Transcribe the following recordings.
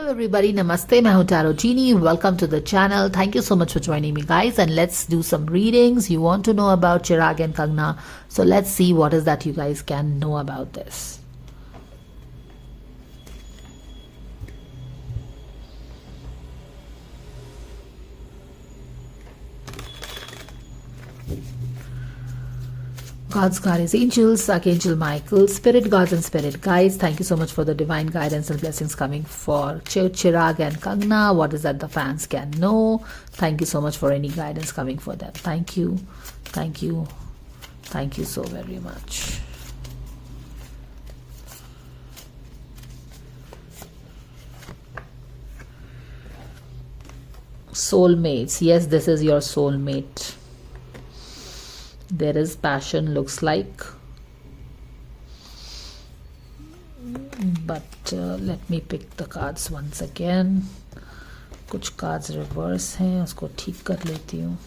Hello everybody, Namaste, मैं हूँ Tarot Genie. Welcome to the channel. Thank you so much for joining me guys, and let's do some readings. You want to know about Chirag and Kangna, so let's see what is that you guys can know about this. God's guardians, angels, Archangel Michael, spirit gods and spirit guides, thank you so much for the divine guidance and blessings coming for Chirag and Kangna. What is that the fans can know? Thank you so much for any guidance coming for them. Thank you, thank you, thank you so very much. Soulmates, yes, this is your soulmate. There is passion, looks like, but let me pick the cards once again. कुछ cards reverse हैं, उसको ठीक कर लेती हूँ.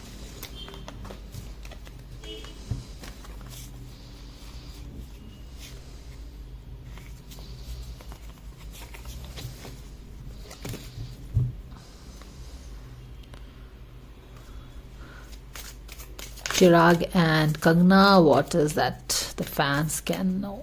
Chirag and Kangna, what is that the fans can know?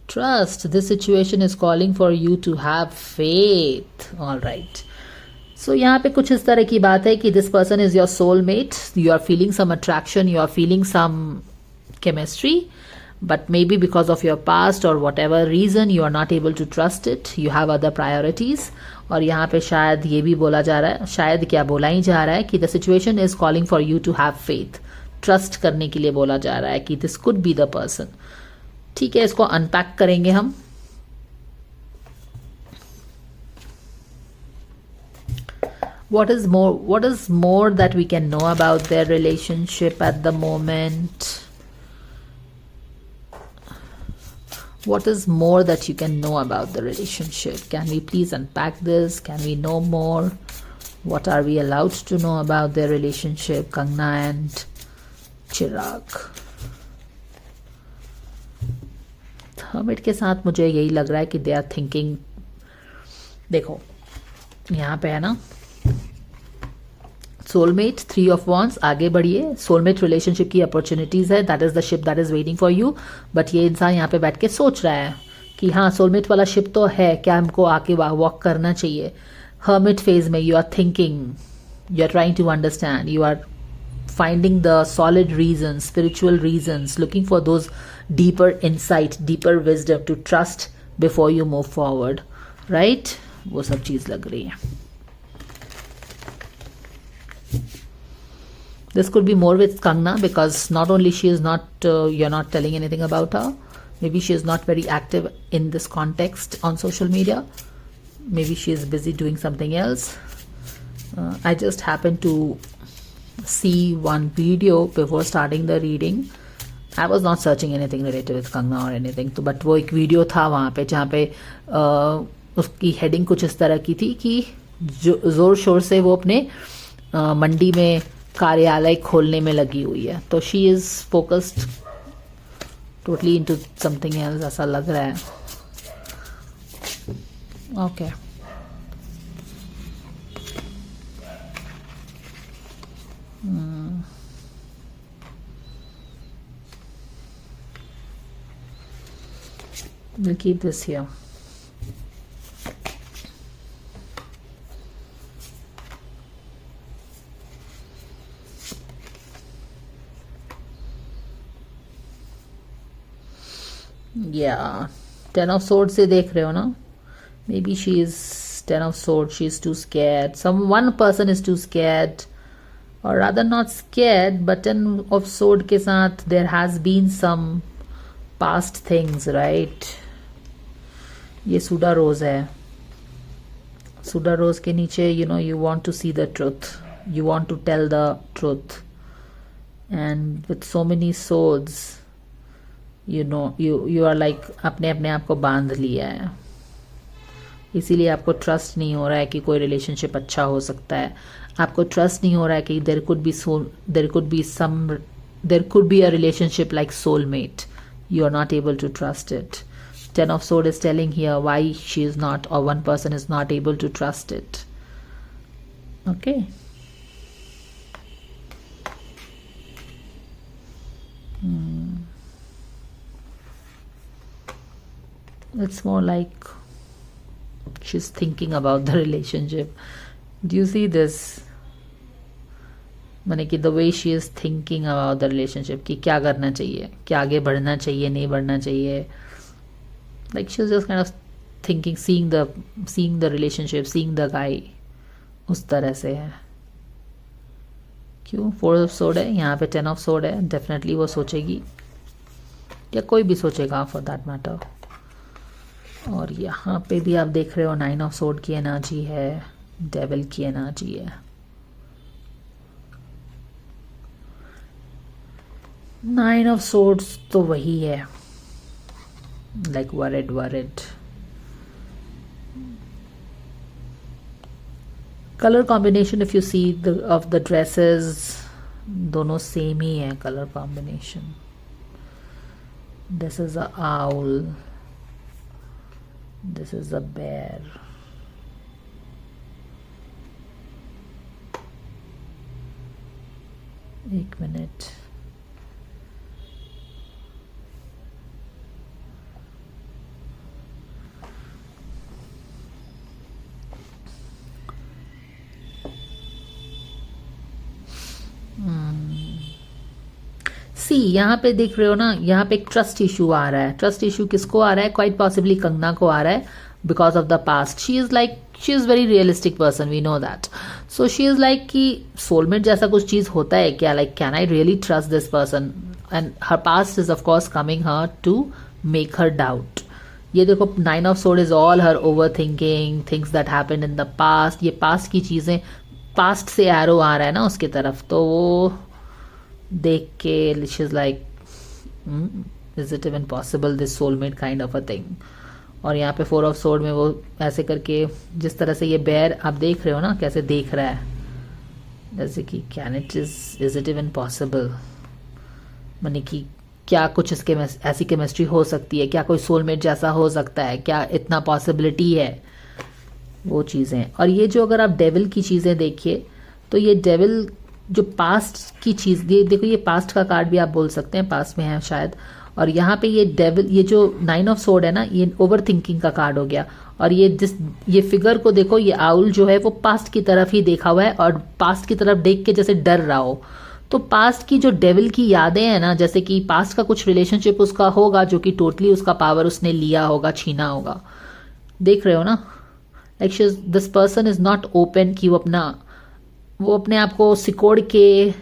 Trust. This situation is calling for you to have faith. All right. So यहाँ पे कुछ इस तरह की बात है कि this person is your soulmate. You are feeling some attraction. You are feeling some chemistry. But maybe because of your past or whatever reason you are not able to trust it, you have other priorities. और यहाँ पे शायद ये भी बोला जा रहा है, शायद क्या बोला ही जा रहा है कि the situation is calling for you to have faith. Trust करने के लिए बोला जा रहा है कि this could be the person. ठीक है, इसको अनपैक करेंगे हम. What is more that we can know about their relationship at the moment? What is more that you can know about the relationship? Can we please unpack this? Can we know more? What are we allowed to know about their relationship, Kangna and Chirag? Hermit के साथ मुझे यही लग रहा है कि they are thinking. देखो यहाँ पे है ना सोलमेट, 3 of Wands, आगे बढ़िए. सोलमेट रिलेशनशिप की अपॉर्चुनिटीज है, that is the ship that is waiting for you. But ये इंसान यहाँ पे बैठ के सोच रहा है कि हाँ सोलमेट वाला शिप तो है, क्या हमको आके वॉक करना चाहिए. हर्मिट फेज में you are thinking, you are trying to understand, you are finding the solid reasons, spiritual reasons, looking for those deeper insight, deeper wisdom to trust before you move forward, right? वो सब चीज लग रही है. This could be more with Kangna because not only she is not, you're not telling anything about her. Maybe she is not very active in this context on social media. Maybe she is busy doing something else. I just happened to see one video before starting the reading. I was not searching anything related with Kangna or anything. तो but वो एक video था वहाँ पे जहाँ पे उसकी heading कुछ इस तरह की थी कि जोर शोर से वो अपने मंडी में कार्यालय खोलने में लगी हुई है. तो she is focused totally into something else, ऐसा लग रहा है. Okay we'll keep this here. Yeah, 10 of Swords से देख रहे हो ना. Maybe she is 10 of Swords. She is too scared. One person is too scared, or rather not scared, but 10 of Swords के साथ there has been some past things, right? ये सुडा रोज है. सुडा रोज के नीचे you know you want to see the truth. You want to tell the truth. And with so many swords, you know you are like अपने आप को बांध लिया है. इसीलिए आपको ट्रस्ट नहीं हो रहा है कि कोई रिलेशनशिप अच्छा हो सकता है, आपको ट्रस्ट नहीं हो रहा है कि there could be a relationship like soulmate. You are not able to trust it. Ten of Swords is telling here why she is not, or one person is not able to trust it. Okay. It's more like she's thinking about the relationship. Do you see this? माने कि the way she is thinking about the relationship कि क्या करना चाहिए, क्या आगे बढ़ना चाहिए, नहीं बढ़ना चाहिए. Like she is just kind of thinking, seeing the relationship, seeing the guy, उस तरह से है. क्यों? 4 ऑफ सोर्ड है, यहाँ पे 10 ऑफ सोर्ड है. डेफिनेटली वो सोचेगी, या कोई भी सोचेगा फॉर दैट मैटर. और यहाँ पे भी आप देख रहे हो 9 ऑफ सोर्ड की एनर्जी है, डेविल की एनर्जी है. 9 ऑफ सोर्ड्स तो वही है, like worried. Colour combination if you see of the dresses, दोनों सेम ही है colour combination. This is a owl, this is a bear. एक मिनट. सी यहाँ पे देख रहे हो ना, यहाँ पे एक ट्रस्ट इशू आ रहा है. ट्रस्ट इशू किसको आ रहा है? क्वाइट पॉसिबली कंगना को आ रहा है, because of the past. She is very realistic person, we know that. So she is like कि सोलमेट जैसा कुछ चीज होता है क्या? Like can I really trust this person? And her past is of course coming her to make her doubt. ये देखो 9 of sword is all her over thinking things that happened in the past. ये past की चीजें, past से arrow आ रहा है ना उसकी तरफ, तो वो देख के she is like is it even possible, this soulmate kind of a thing. और यहाँ पे 4 ऑफ सोर्ड में वो ऐसे करके, जिस तरह से ये बेयर आप देख रहे हो ना कैसे देख रहा है, जैसे कि can is it even possible, माने कि क्या कुछ इसके ऐसी केमिस्ट्री हो सकती है, क्या कोई सोलमेट जैसा हो सकता है, क्या इतना पॉसिबिलिटी है, वो चीज़ें. और ये जो अगर आप डेविल की चीज़ें देखिए, तो ये डेविल जो पास्ट की चीज़, ये देखो ये पास्ट का कार्ड भी आप बोल सकते हैं, पास्ट में है शायद. और यहाँ पे ये डेविल, ये जो 9 ऑफ सोर्ड है ना, ये ओवर थिंकिंग का कार्ड हो गया. और ये फिगर को देखो, ये आउल जो है वो पास्ट की तरफ ही देखा हुआ है, और पास्ट की तरफ देख के जैसे डर रहा हो. तो पास्ट की जो डेविल की यादें हैं ना, जैसे कि पास्ट का कुछ रिलेशनशिप उसका होगा जो कि टोटली उसका पावर उसने लिया होगा, छीना होगा. देख रहे हो ना, like this person is not open कि वो अपने आप को सिकोड़ के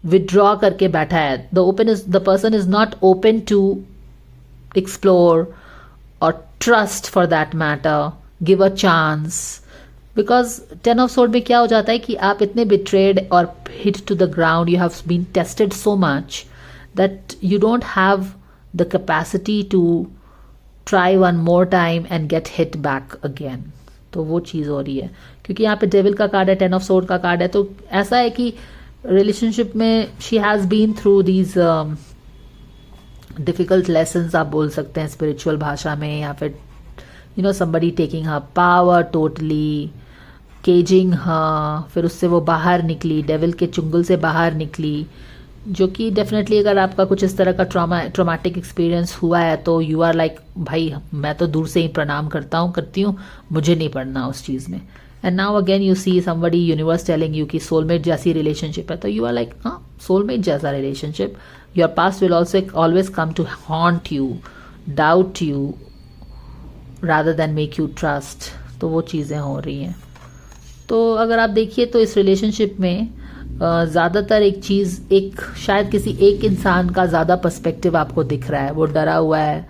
विड्रॉ करके बैठा है. The person is not open to explore or trust for that matter, give a chance. Because 10 of swords में क्या हो जाता है कि आप इतने बिट्रेड और hit to the ground, you have been tested so much that you don't have the capacity to try one more time and get hit back again. तो वो चीज़ हो रही है, क्योंकि यहाँ पे डेविल का कार्ड है, 10 ऑफ सोर्ड का कार्ड है. तो ऐसा है कि रिलेशनशिप में she has been through these difficult lessons, आप बोल सकते हैं स्पिरिचुअल भाषा में, या फिर somebody taking her power totally, केजिंग हर, फिर उससे वो बाहर निकली, डेविल के चुंगल से बाहर निकली. जो कि डेफिनेटली अगर आपका कुछ इस तरह का ट्रॉमेटिक एक्सपीरियंस हुआ है तो यू आर लाइक, भाई मैं तो दूर से ही प्रणाम करती हूँ, मुझे नहीं पढ़ना उस चीज़ में. And now again you see somebody, universe telling you कि सोलमेट जैसी रिलेशनशिप है, तो यू आर लाइक हाँ सोलमेट जैसा relationship. Your past will also always come to haunt you, doubt you, rather than make you trust. तो वो चीज़ें हो रही हैं. तो अगर आप देखिए तो इस रिलेशनशिप में ज़्यादातर एक चीज़, एक शायद किसी एक इंसान का ज़्यादा पर्सपेक्टिव आपको दिख रहा है. वो डरा हुआ है,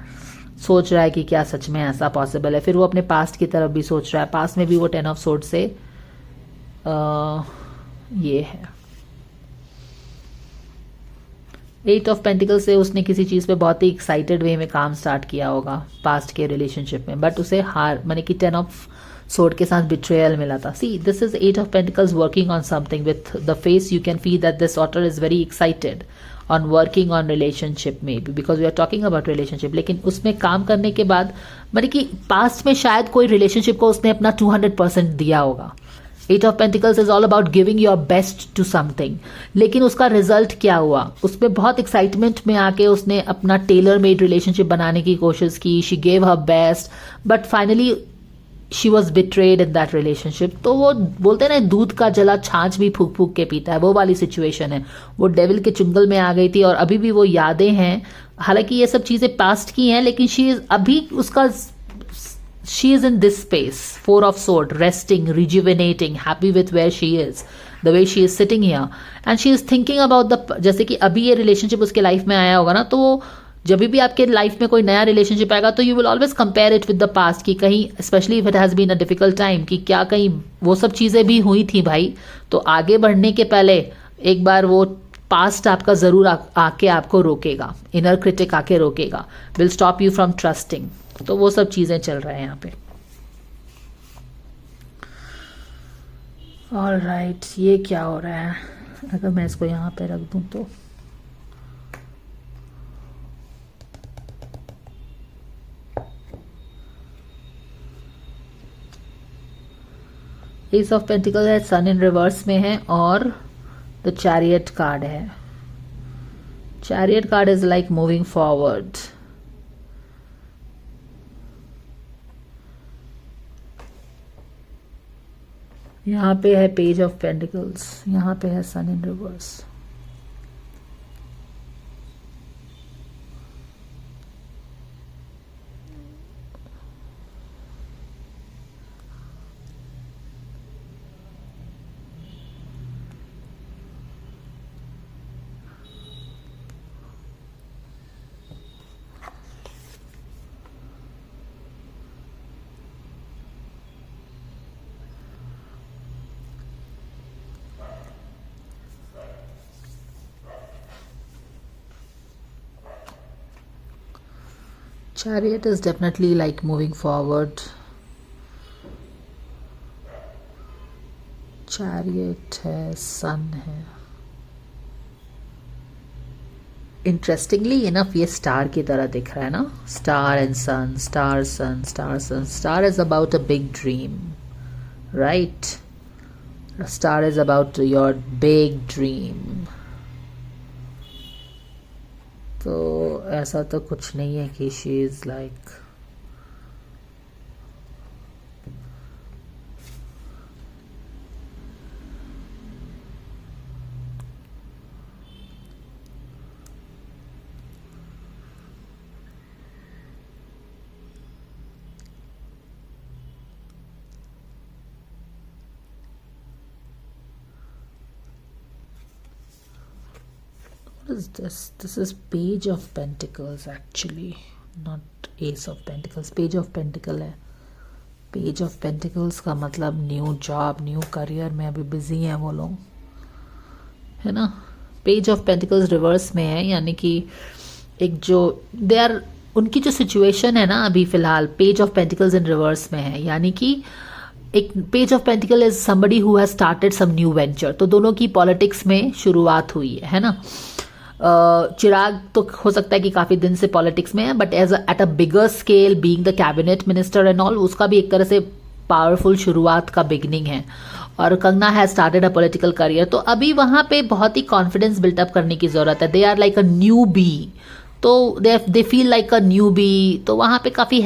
सोच रहा है कि क्या सच में ऐसा पॉसिबल है. फिर वो अपने पास्ट की तरफ भी सोच रहा है. पास्ट में भी वो 10 ऑफ सोर्ड से ये है. एट ऑफ पेंटिकल से उसने किसी चीज़ पे बहुत ही एक्साइटेड वे में काम स्टार्ट किया होगा पास्ट के रिलेशनशिप में, बट उसे हार माने कि 10 ऑफ सोर्ड के साथ बिट्रेयल मिला था. See this is 8 of pentacles working on something with the face. You can feel that this author is very excited on working on relationship में बी, because we are talking about relationship. लेकिन उसमें काम करने के बाद माने कि पास्ट में शायद कोई रिलेशनशिप को उसने अपना 200% दिया होगा. Eight of pentacles is all about giving your best to something. लेकिन उसका रिजल्ट क्या हुआ, उसमें बहुत एक्साइटमेंट में आके उसने अपना टेलर मेड रिलेशनशिप बनाने की कोशिश की. She gave her best but finally she was betrayed in that relationship. तो वो बोलते हैं ना, दूध का जला छाछ भी फूक फूक के पीता है, वो वाली सिचुएशन है. वो डेविल के चुंगल में आ गई थी और अभी भी वो यादें हैं. हालांकि ये सब चीजें पास्ट की हैं, लेकिन शी इज अभी उसका she is in this space, 4 of sword, resting, rejuvenating, happy with where she is, the way she is sitting here, and she is thinking about the, जैसे कि अभी ये रिलेशनशिप उसके लाइफ में आया होगा ना, तो जब भी आपके लाइफ में कोई नया रिलेशनशिप आएगा तो you will always compare it with the past, कि कहीं especially if it has been a difficult time, कि क्या कहीं वो सब चीज़ें भी हुई थी भाई. तो आगे बढ़ने के पहले एक बार वो पास्ट आपका ज़रूर आके आपको रोकेगा, इनर क्रिटिक आके रोकेगा, will stop you from trusting. तो वो सब चीज़ें चल रहे हैं यहाँ पे. ऑलराइट, ये क्या हो रहा है अगर मैं इसको यहाँ पे रख दूँ तो. एस ऑफ पेंटिकल है, सन इन रिवर्स में है और द चैरियट कार्ड है. Chariot card is like moving forward. यहाँ पे है पेज ऑफ पेंटिकल्स, यहाँ पे है सन इन reverse. Chariot is definitely like moving forward. Chariot है, sun है. Interestingly enough ये स्टार की तरह दिख रहा है ना, star and sun, star sun, star sun. Star is about a big dream, right? Star is about your big dream. तो ऐसा तो कुछ नहीं है कि she is like is this? This is Page of Pentacles actually, not Ace of Pentacles. Page of Pentacle है. Page of Pentacles का मतलब न्यू जॉब, न्यू करियर में अभी बिजी हैं वो लोग, है ना. Page of Pentacles रिवर्स में है, यानी कि एक जो दे आर, उनकी जो सिचुएशन है ना अभी फिलहाल, Page of Pentacles in reverse में है. यानी कि एक page of pentacle is somebody who has started some new venture. तो दोनों की पॉलिटिक्स में शुरुआत हुई है ना. चिराग तो हो सकता है कि काफी दिन से पॉलिटिक्स में है, but as at a bigger scale, being the cabinet minister and all, उसका भी एक तरह से पावरफुल शुरुआत का बिगनिंग है. और Kangana has started a political career. तो अभी वहां पे बहुत ही कॉन्फिडेंस बिल्टअप करने की जरूरत है. They are like a newbie, तो they feel like a newbie. तो वहां पे काफी